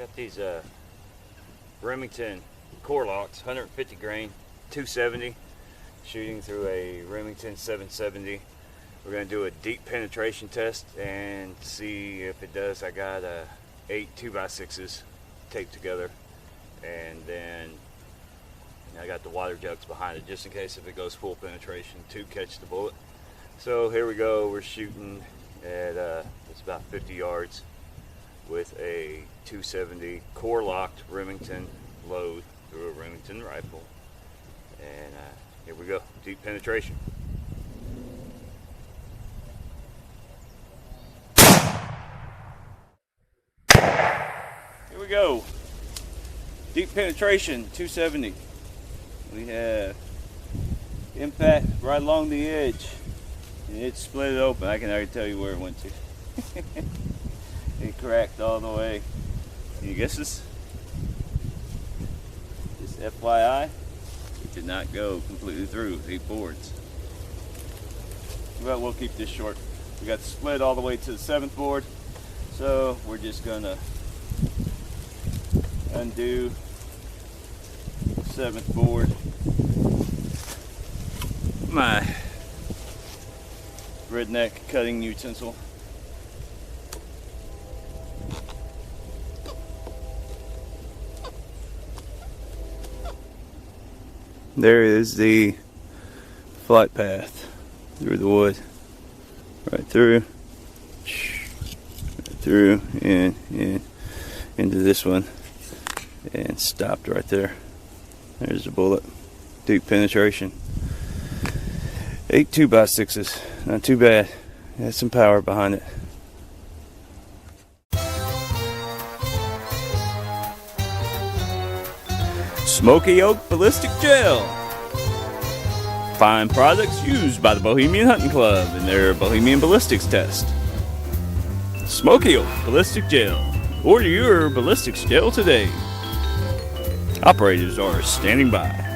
Got these Remington core locks, 150 grain, 270, shooting through a Remington 770. We're going to do a deep penetration test and see if it does. I got 8 2x6s taped together, and then I got the water jugs behind it just in case if it goes full penetration to catch the bullet. So here we go. We're shooting at it's about 50 yards with a 270 core locked Remington load through a Remington rifle, and here we go. Deep penetration. Here we go. Deep penetration, 270. We have impact right along the edge, and it split it open. I can already tell you where it went to. It cracked all the way. Any guesses? Just FYI, it did not go completely through 8 boards. But we'll keep this short. We got the split all the way to the 7th board, so we're just gonna undo 7th board. My redneck cutting utensil. There is the flight path through the wood, right through, and into this one, and stopped right there. There's the bullet. Deep penetration. 8 2x6s, not too bad. Has some power behind it. Smoky Oak Ballistic Gel. Fine products used by the Bohemian Hunting Club in their Bohemian Ballistics test. Smoky Oak Ballistic Gel. Order your ballistics gel today. Operators are standing by.